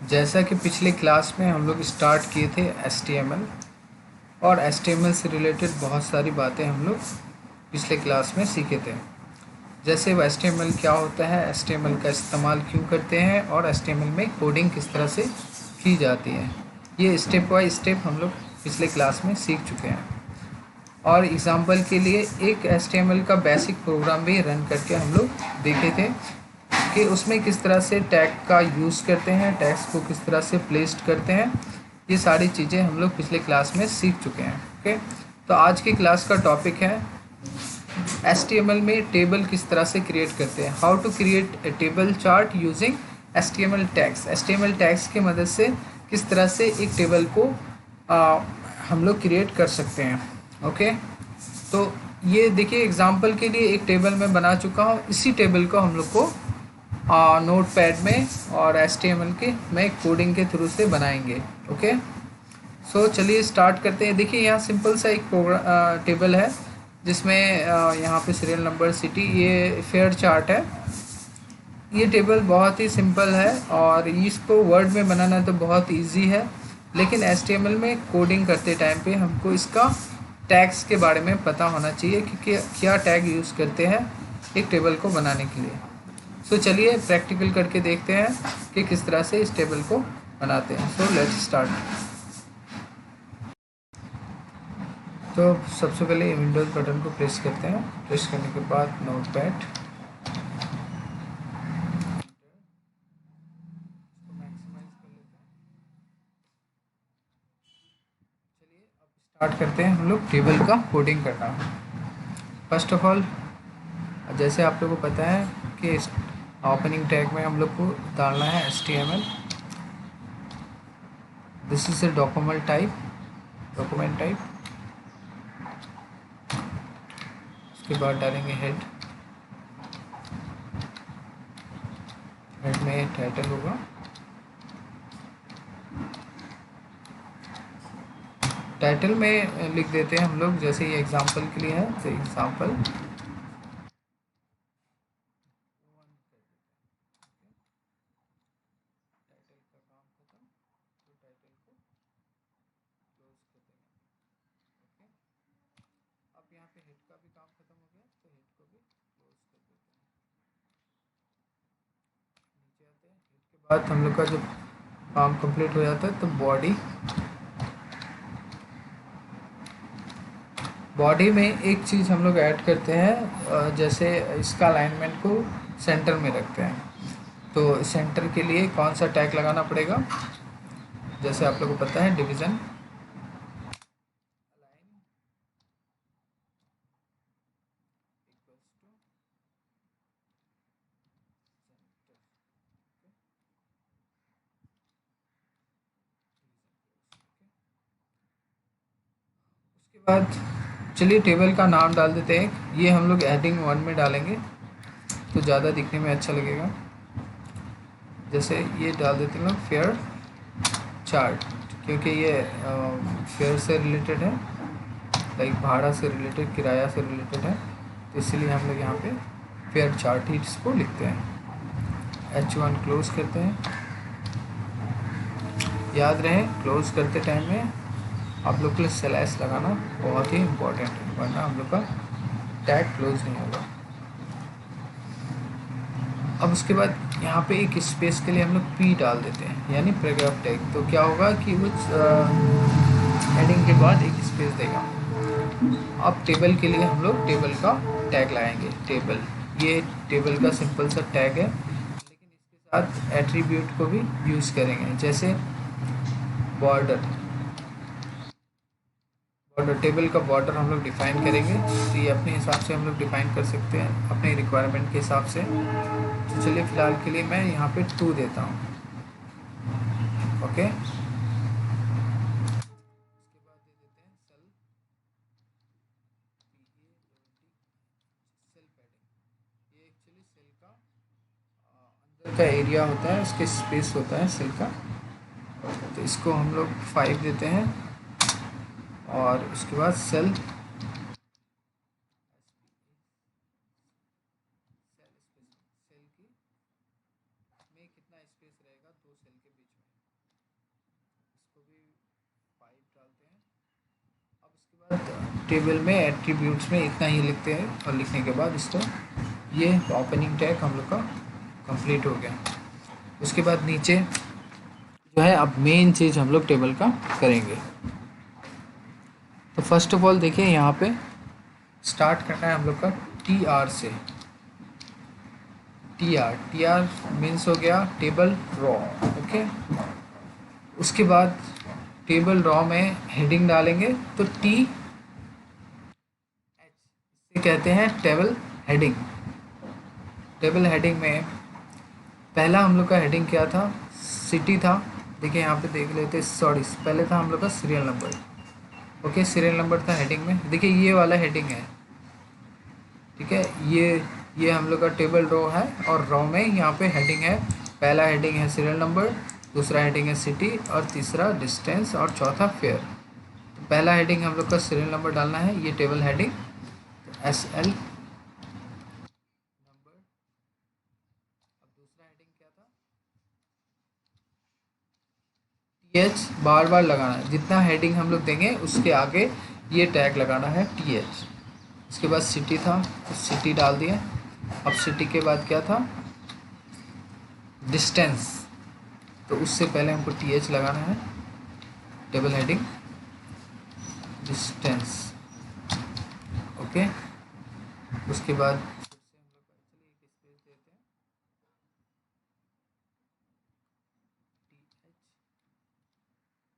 जैसा कि पिछले क्लास में हम लोग स्टार्ट किए थे HTML, और HTML से रिलेटेड बहुत सारी बातें हम लोग पिछले क्लास में सीखे थे। जैसे वो HTML क्या होता है, HTML का इस्तेमाल क्यों करते हैं, और HTML में कोडिंग किस तरह से की जाती है। ये स्टेप बाय स्टेप हम लोग पिछले क्लास में सीख चुके हैं। और एग्ज़ाम्पल के लिए एक HTML का बेसिक प्रोग्राम भी रन करके हम लोग देखे थे कि उसमें किस तरह से टैग का यूज़ करते हैं, टैग्स को किस तरह से प्लेस्ड करते हैं। ये सारी चीज़ें हम लोग पिछले क्लास में सीख चुके हैं। ओके, तो आज की क्लास का टॉपिक है HTML में टेबल किस तरह से क्रिएट करते हैं, how to create a table chart using HTML tags. HTML tags की मदद से किस तरह से एक टेबल को हम लोग क्रिएट कर सकते हैं। ओके, तो ये देखिए एग्जांपल के लिए एक टेबल मैं बना चुका हूँ। इसी टेबल को हम लोग को नोट पैड में और HTML के में कोडिंग के थ्रू से बनाएंगे। ओके, सो चलिए स्टार्ट करते हैं। देखिए यहाँ सिंपल सा एक टेबल है जिसमें यहाँ पे सीरियल नंबर, सिटी, ये फेयर चार्ट है। ये टेबल बहुत ही सिंपल है और इसको वर्ड में बनाना तो बहुत इजी है, लेकिन HTML में कोडिंग करते टाइम पे हमको इसका टैग्स के बारे में पता होना चाहिए कि क्या टैग यूज़ करते हैं एक टेबल को बनाने के लिए। सो चलिए प्रैक्टिकल करके देखते हैं कि किस तरह से इस टेबल को बनाते हैं। So let's start. तो सबसे पहले विंडोज़ बटन को प्रेस करते हैं। प्रेस करने के बाद नोटपैड, स्टार्ट करते हैं हम लोग टेबल का कोडिंग करना। फर्स्ट ऑफ ऑल, जैसे आप लोगों को पता है कि ओपनिंग टैग में हम लोग को डालना है HTML। This is a document type. उसके बाद डालेंगे हेड में टाइटल होगा। टाइटल में लिख देते हैं हम लोग, जैसे ये एग्जांपल के लिए है तो एग्जांपल। अब यहाँ पे हेड का भी काम खत्म हो गया तो हेड को भी क्लोज कर देते हैं। नीचे आते हैं, हेड के बाद हम लोग का जब काम कंप्लीट हो जाता है तो बॉडी में एक चीज़ हम लोग ऐड करते हैं, जैसे इसका अलाइनमेंट को सेंटर में रखते हैं। तो सेंटर के लिए कौन सा टैग लगाना पड़ेगा, जैसे आप लोगों को पता है division align equals to centre. उसके बाद चलिए टेबल का नाम डाल देते हैं। ये हम लोग हेडिंग 1 में डालेंगे तो ज़्यादा दिखने में अच्छा लगेगा। जैसे ये डाल देते हैं लोग फेयर चार्ट, क्योंकि ये फेयर से रिलेटेड है, लाइक भाड़ा से रिलेटेड, किराया से रिलेटेड है, तो इसीलिए हम लोग यहाँ पे फेयर चार्ट ही इसको लिखते हैं। H1 क्लोज करते हैं। याद रहे क्लोज करते टाइम में आप लोग के लिए स्लैश लगाना बहुत ही इम्पोर्टेंट है, वरना हम लोग का टैग क्लोज नहीं होगा। अब उसके बाद यहाँ पे एक स्पेस के लिए हम लोग P डाल देते हैं, यानी पैराग्राफ टैग। तो क्या होगा कि वो हेडिंग के बाद एक स्पेस देगा। अब टेबल के लिए हम लोग टेबल का टैग लाएंगे। टेबल, ये टेबल का सिंपल सा टैग है, लेकिन इसके साथ एट्रीब्यूट को भी यूज़ करेंगे। जैसे बॉर्डर टेबल का बॉर्डर हम लोग डिफ़ाइन करेंगे, तो ये अपने हिसाब से हम लोग डिफ़ाइन कर सकते हैं अपने रिक्वायरमेंट के हिसाब से। तो चलिए फ़िलहाल के लिए मैं यहाँ पे 2 देता हूँ। ओके, उसके बाद दे देते हैं सेल पैडिंग। ये एक्चुअली सेल का अंदर का एरिया होता है, उसके स्पेस होता है सेल का। तो इसको हम लोग 5 देते हैं, और उसके बाद सेल सेल की में कितना स्पेस रहेगा दो सेल के बीच में। इसको भी 5 डालते हैं। अब उसके बाद टेबल में एट्रीब्यूट्स में इतना ही लिखते हैं और लिखने के बाद इसको ये ओपनिंग टैग हम लोग का कंप्लीट हो गया। उसके बाद नीचे जो है अब मेन चीज़ हम लोग टेबल का करेंगे। तो फर्स्ट ऑफ ऑल देखिए यहाँ पे स्टार्ट करना है हम लोग का टी आर से। टी आर मीन्स हो गया टेबल रॉ। ओके, उसके बाद टेबल रॉ में हेडिंग डालेंगे तो टी एच, इसे कहते हैं टेबल हेडिंग। टेबल हेडिंग में पहला हम लोग का हेडिंग क्या था, सिटी था। देखिए यहाँ पे देख लेते, सॉरी पहले था हम लोग का serial number. Okay, serial number था हेडिंग में। देखिए ये वाला हेडिंग है, ठीक है। ये हम लोग का टेबल रो है और रो में यहाँ पे हेडिंग है। पहला हेडिंग है सीरियल नंबर, दूसरा हेडिंग है सिटी और तीसरा डिस्टेंस और चौथा फेयर। तो पहला हेडिंग हम लोग का सीरियल नंबर डालना है, ये टेबल हेडिंग SL नंबर। अब दूसरा हेडिंग क्या था, TH बार बार लगाना है। जितना हेडिंग हम लोग देंगे उसके आगे ये टैग लगाना है TH। उसके बाद सिटी था तो सिटी डाल दिया। अब सिटी के बाद क्या था, डिस्टेंस, तो उससे पहले हमको TH लगाना है, टेबल हेडिंग डिस्टेंस। ओके, उसके बाद फिर से हम लोग चलिए एक स्पेस देते हैं, TH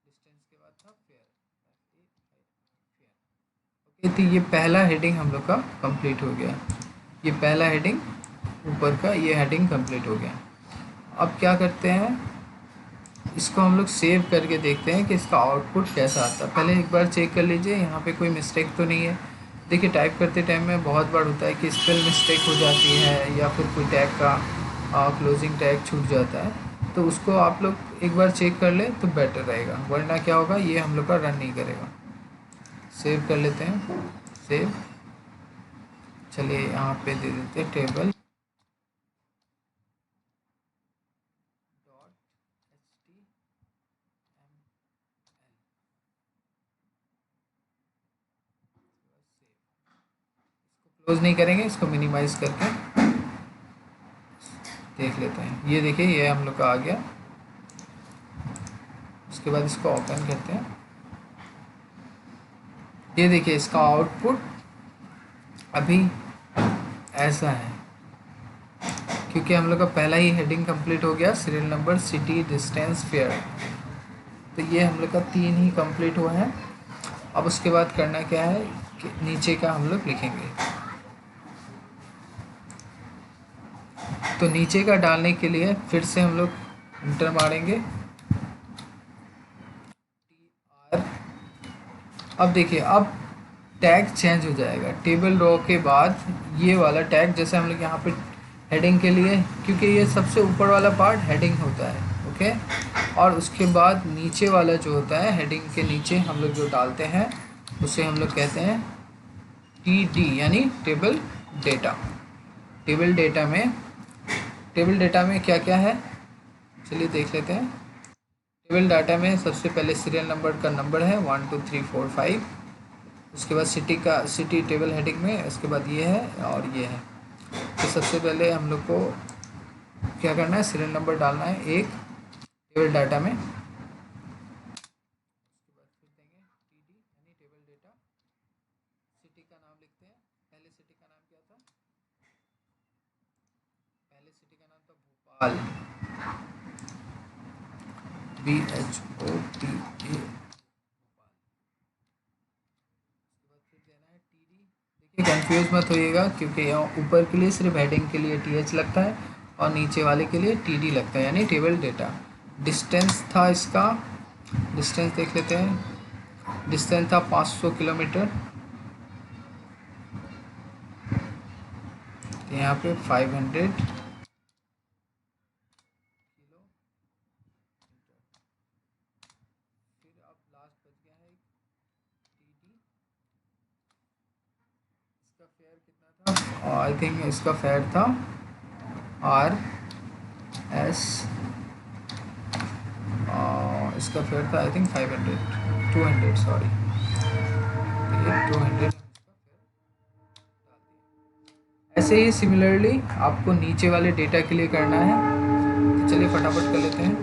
डिस्टेंस के बाद था फेयर, फेयर। ओके, तो ये पहला हेडिंग हम लोग का कंप्लीट हो गया। ये पहला हेडिंग ऊपर का ये हेडिंग कंप्लीट हो गया। अब क्या करते हैं, इसको हम लोग सेव करके देखते हैं कि इसका आउटपुट कैसा आता है। पहले एक बार चेक कर लीजिए यहाँ पे कोई मिस्टेक तो नहीं है। देखिए टाइप करते टाइम में बहुत बार होता है कि स्पेल मिस्टेक हो जाती है या फिर कोई टैग का क्लोजिंग टैग छूट जाता है, तो उसको आप लोग एक बार चेक कर लें तो बेटर रहेगा, वरना क्या होगा ये हम लोग का रन नहीं करेगा। सेव कर लेते हैं, सेव। चलिए यहाँ पे दे देते हैं टेबल क्लोज नहीं करेंगे, इसको मिनिमाइज करके देख लेते हैं। ये देखिए ये हम लोग का आ गया। उसके बाद इसको ओपन करते हैं। ये देखिए इसका आउटपुट अभी ऐसा है, क्योंकि हम लोग का पहला ही हेडिंग कंप्लीट हो गया, serial number city distance fair. तो ये हम लोग का 3 ही कंप्लीट हुआ है। अब उसके बाद करना क्या है कि नीचे का हम लोग लिखेंगे। तो नीचे का डालने के लिए फिर से हम लोग इंटर मारेंगे TR। अब देखिए अब टैग चेंज हो जाएगा। टेबल रो के बाद ये वाला टैग, जैसे हम लोग यहाँ पे हेडिंग के लिए, क्योंकि ये सबसे ऊपर वाला पार्ट हेडिंग होता है। ओके, और उसके बाद नीचे वाला जो होता है हेडिंग के नीचे हम लोग जो डालते हैं उसे हम लोग कहते हैं TD, यानी टेबल डेटा। टेबल डेटा में क्या क्या है चलिए देख लेते हैं। टेबल डाटा में सबसे पहले सीरियल नंबर का नंबर है 1 2 3 4 5। उसके बाद सिटी टेबल हेडिंग में, उसके बाद ये है और ये है। तो सबसे पहले हम लोग को क्या करना है, सीरियल नंबर डालना है 1 टेबल डाटा में। उसके बाद फिर देंगे TD यानी टेबल डेटा। सिटी का नाम लिखते हैं। पहले सिटी का नाम क्या था, पहले सिटी का नाम था भोपाल, BHOTA। देखिए कंफ्यूज मत होइएगा, क्योंकि यहाँ ऊपर के लिए सिर्फ हेडिंग के लिए TH लगता है और नीचे वाले के लिए TD लगता है, यानी टेबल डेटा। डिस्टेंस था इसका, डिस्टेंस देख लेते हैं। डिस्टेंस था 500 किलोमीटर, तो यहाँ पे 500 किलो। फिर अब लास्ट बच गया है TD। इसका फेयर कितना था, आई थिंक इसका फेयर था RS इसका फेयर था आई थिंक 500 200 सॉरी, तो ये 200 ऐसे ही सिमिलरली आपको नीचे वाले डेटा के लिए करना है। तो चलिए फटाफट कर लेते हैं।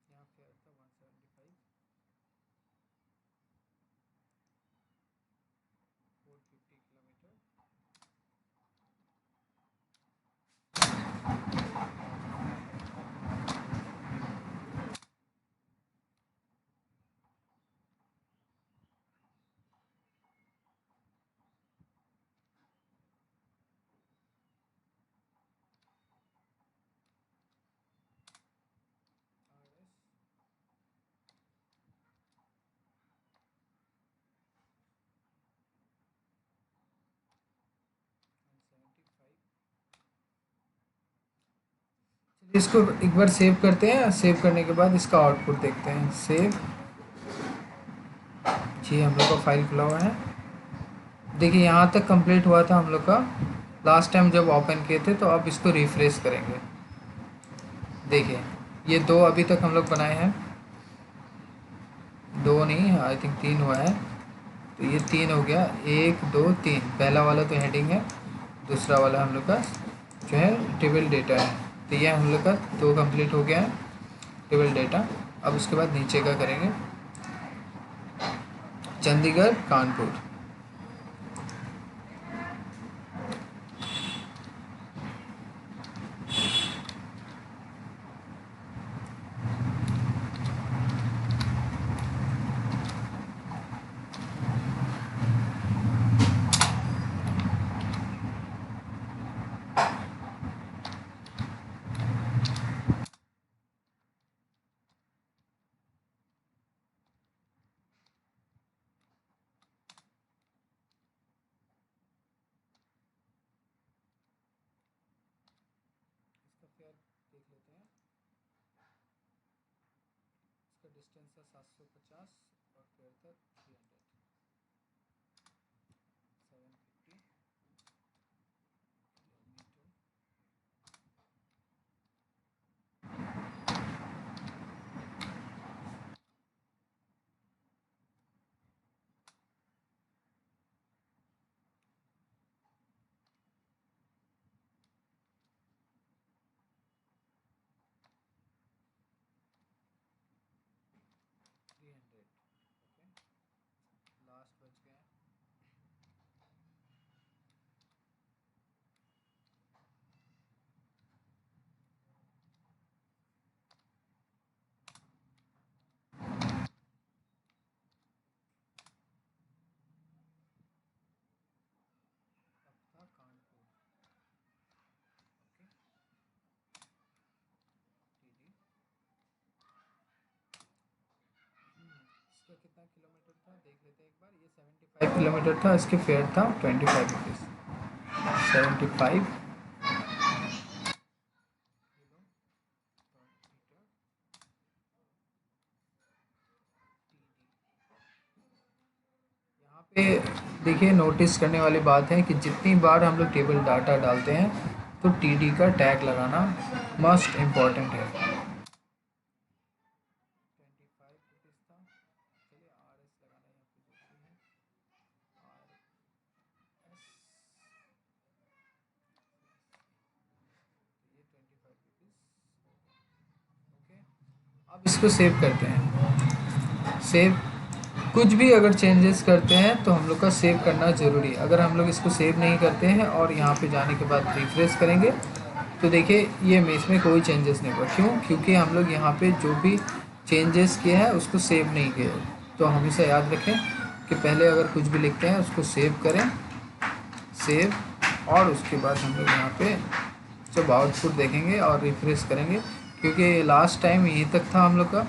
यहाँ पे आता 175 450 किलोमीटर। इसको एक बार सेव करते हैं। सेव करने के बाद इसका आउटपुट देखते हैं। सेव, जी हम लोग का फाइल खुला हुआ है। देखिए यहाँ तक कंप्लीट हुआ था हम लोग का लास्ट टाइम जब ओपन किए थे। तो अब इसको रिफ्रेश करेंगे। देखिए ये 2 अभी तक हम लोग बनाए हैं, 2 नहीं आई थिंक 3 हुआ है। तो ये 3 हो गया, 1 2 3। पहला वाला तो हेडिंग है, दूसरा वाला हम लोग का जो है टेबल डेटा है। तो ये हम लोग का 2 कंप्लीट हो गया है टेबल डेटा। अब उसके बाद नीचे का करेंगे, चंडीगढ़ कानपुर। देख लेते हैं। इसका डिस्टेंस है 750 और फेयर था 300 750 किलोमीटर। ओके, लास्ट बच गया। था कानपुर। ओके, टीडी इसका कितना किलोमीटर था देख लेते हैं एक बार। ये 75 किलोमीटर था। इसके फेयर था 25 रुपीज़। 75 यहाँ पे देखिए नोटिस करने वाली बात है कि जितनी बार हम लोग टेबल डाटा डालते हैं तो टीडी का टैग लगाना मस्ट इम्पॉर्टेंट है। 25 रुपीज़ था। चलिए आर एस लगाना यहाँ पे जरूरी है। आर एस ये 25 रुपीज़। ओके, अब इसको सेव करते हैं। सेव, कुछ भी अगर चेंजेस करते हैं तो हम लोग का सेव करना ज़रूरी है। अगर हम लोग इसको सेव नहीं करते हैं और यहाँ पे जाने के बाद रिफ्रेश करेंगे तो देखिए ये इसमें कोई चेंजेस नहीं हुआ। क्यों? क्योंकि हम लोग यहाँ पे जो भी चेंजेस किए हैं उसको सेव नहीं किए। तो हमेशा याद रखें कि पहले अगर कुछ भी लिखते हैं उसको सेव करें, सेव, और उसके बाद हम लोग यहाँ पे जब आउटपुट देखेंगे और रिफ्रेश करेंगे क्योंकि लास्ट टाइम यहीं तक था हम लोग का।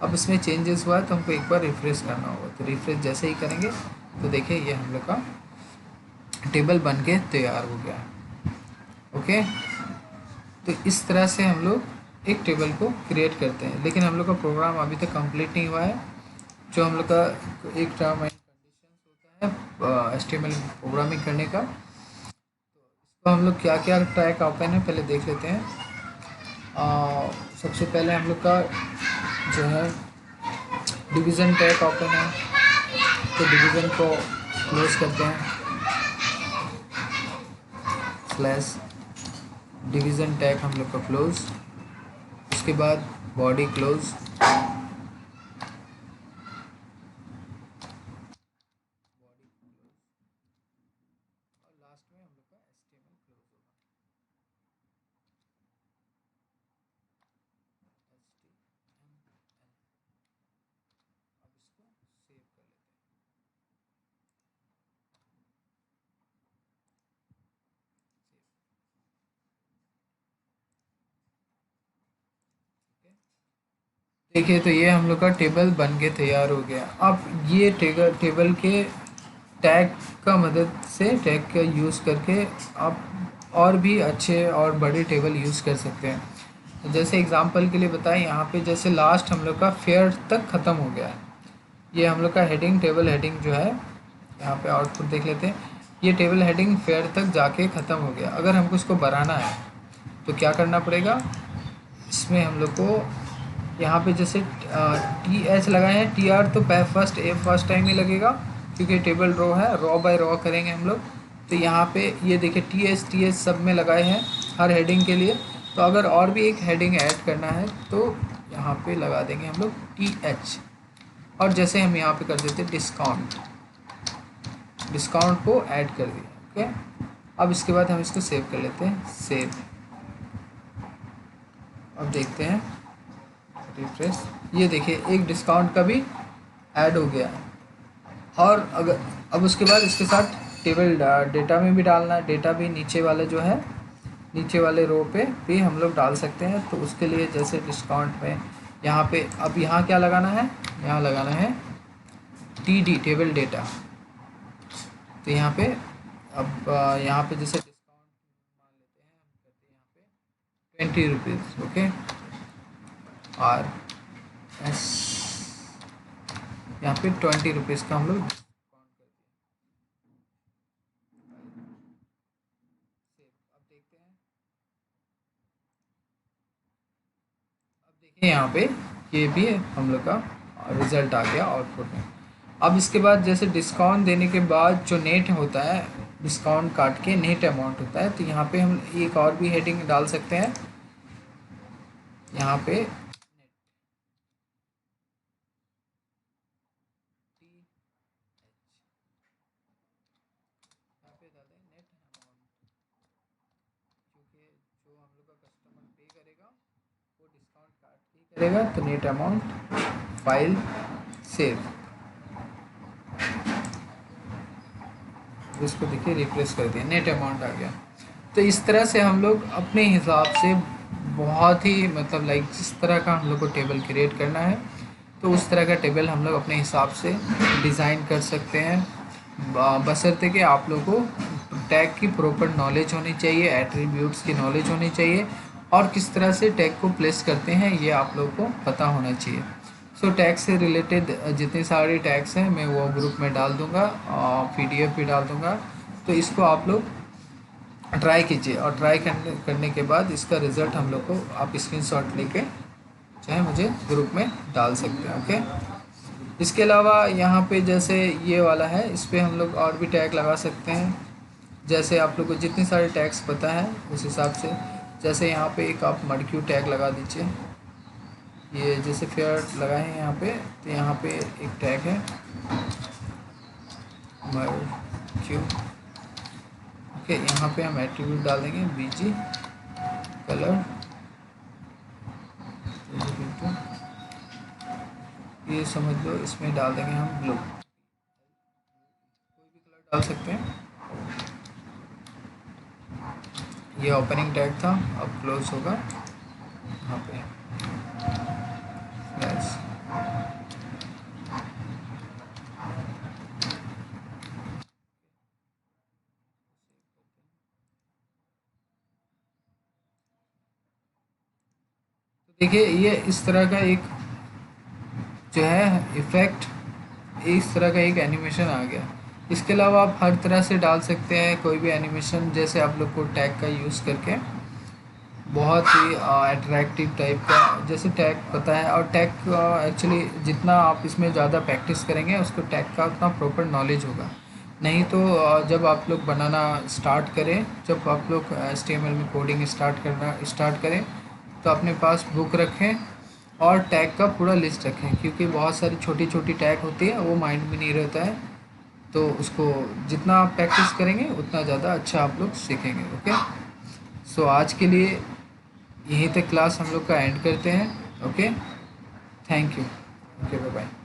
अब इसमें चेंजेस हुआ है तो हमको एक बार रिफ्रेश करना होगा। तो रिफ्रेश जैसे ही करेंगे तो देखिए ये हम लोग का टेबल बन के तैयार हो गया। ओके, तो इस तरह से हम लोग एक टेबल को क्रिएट करते हैं। लेकिन हम लोग का प्रोग्राम अभी तक कंप्लीट नहीं हुआ है। जो हम लोग का एक टर्म एंड कंडीशन होता है HTML प्रोग्रामिंग करने का, तो हम लोग क्या क्या ट्रैक ओपन है पहले देख लेते हैं। सबसे पहले हम लोग का जो है डिवीज़न टैग ओपन है, तो डिवीज़न को क्लोज करते हैं, स्लैश डिवीज़न टैग हम लोग का क्लोज। उसके बाद बॉडी क्लोज, और लास्ट में हम लोग का HTML क्लोज होगा। अब इसको सेव कर लेते हैं। देखिए तो ये हम लोग का टेबल बन के तैयार हो गया। अब ये टेबल के टैग का मदद से, टैग का यूज़ करके आप और भी अच्छे और बड़े टेबल यूज़ कर सकते हैं। जैसे एग्जांपल के लिए बताएं, यहाँ पे जैसे लास्ट हम लोग का फेयर तक ख़त्म हो गया है। ये हम लोग का हेडिंग, टेबल हेडिंग जो है, यहाँ पे आउटपुट देख लेते हैं। ये टेबल हेडिंग फेयर तक जाके ख़त्म हो गया। अगर हमको इसको बढ़ाना है तो क्या करना पड़ेगा, इसमें हम लोग को यहाँ पे जैसे TH लगाए हैं, TR तो फर्स्ट टाइम ही लगेगा क्योंकि टेबल रो है, रो बाय रो करेंगे हम लोग। तो यहाँ पे ये देखिए TH सब में लगाए हैं हर हेडिंग के लिए। तो अगर और भी एक हेडिंग ऐड करना है तो यहाँ पे लगा देंगे हम लोग TH। और जैसे हम यहाँ पे कर देते हैं डिस्काउंट को ऐड कर दिया। ओके, अब इसके बाद हम इसको सेव कर लेते हैं, सेव। अब देखते हैं रिफ्रेश, ये देखिए एक डिस्काउंट का भी ऐड हो गया। और अगर अब उसके बाद इसके साथ टेबल डेटा में भी डालना है, डेटा भी नीचे वाले जो है, नीचे वाले रो पे भी हम लोग डाल सकते हैं। तो उसके लिए जैसे डिस्काउंट में यहाँ पे, अब यहाँ क्या लगाना है, यहाँ लगाना है TD टेबल डेटा। तो यहाँ पे अब यहाँ पे जैसे डिस्काउंट मान लेते हैं, हम करते हैं यहाँ पे 20 रुपीज़। ओके, और यहाँ पे 20 रुपीज़ का हम लोग डिस्काउंट कर दिया। अब देखते हैं, अब देखिए यहाँ पे ये भी हम लोग का रिजल्ट आ गया आउटपुट में। अब इसके बाद जैसे डिस्काउंट देने के बाद जो नेट होता है, डिस्काउंट काट के नेट अमाउंट होता है, तो यहाँ पे हम एक और भी हेडिंग डाल सकते हैं। यहाँ पे नेट अमाउंट, क्योंकि जो हम लोग का कस्टमर पे करेगा वो डिस्काउंट काट के ही करेगा। तो नेट अमाउंट, फाइल, सेव। इसको देखिए रिप्लेस कर दिया, नेट अमाउंट आ गया। तो इस तरह से हम लोग अपने हिसाब से बहुत ही मतलब लाइक जिस तरह का हम लोग को टेबल क्रिएट करना है तो उस तरह का टेबल हम लोग अपने हिसाब से डिज़ाइन कर सकते हैं। बशर्ते कि आप लोग को टैग की प्रॉपर नॉलेज होनी चाहिए, एट्रीब्यूट्स की नॉलेज होनी चाहिए, और किस तरह से टैग को प्लेस करते हैं ये आप लोग को पता होना चाहिए। सो टैग से रिलेटेड जितने सारे टैग्स हैं मैं वो ग्रुप में डाल दूँगा, PDF भी डाल दूँगा। तो इसको आप लोग ट्राई कीजिए, और ट्राई करने के बाद इसका रिज़ल्ट हम लोग को आप स्क्रीनशॉट लेके चाहे मुझे ग्रुप में डाल सकते हैं। ओके, इसके अलावा यहाँ पे जैसे ये वाला है, इस पर हम लोग और भी टैग लगा सकते हैं। जैसे आप लोग को जितने सारे टैग्स पता है उस हिसाब से, जैसे यहाँ पे एक आप मडक्यू टैग लगा दीजिए। ये जैसे फेयर लगाए हैं यहाँ पे, तो यहाँ पे एक टैग है मडक्यू। ओके, यहाँ पे हम एट्रीब्यूट डाल देंगे BG कलर, ये समझ लो, इसमें डाल देंगे हम ब्लू, कोई भी कलर डाल सकते हैं। ये ओपनिंग टैग था, अब क्लोज होगा यहाँ पे। देखिए ये इस तरह का एक जो है इफ़ेक्ट, इस तरह का एक एनिमेशन आ गया। इसके अलावा आप हर तरह से डाल सकते हैं कोई भी एनिमेशन, जैसे आप लोग को टैग का यूज़ करके बहुत ही अट्रैक्टिव टाइप का, जैसे टैग पता है। और टैग एक्चुअली जितना आप इसमें ज़्यादा प्रैक्टिस करेंगे उसको टैग का उतना प्रॉपर नॉलेज होगा। नहीं तो जब आप लोग बनाना स्टार्ट करें, जब आप लोग HTML में कोडिंग स्टार्ट करें तो अपने पास बुक रखें और टैग का पूरा लिस्ट रखें, क्योंकि बहुत सारी छोटी छोटी टैग होती है वो माइंड में नहीं रहता है। तो उसको जितना आप प्रैक्टिस करेंगे उतना ज़्यादा अच्छा आप लोग सीखेंगे। ओके, सो आज के लिए यहीं तक क्लास हम लोग का एंड करते हैं। Okay, thank you. Okay, bye bye.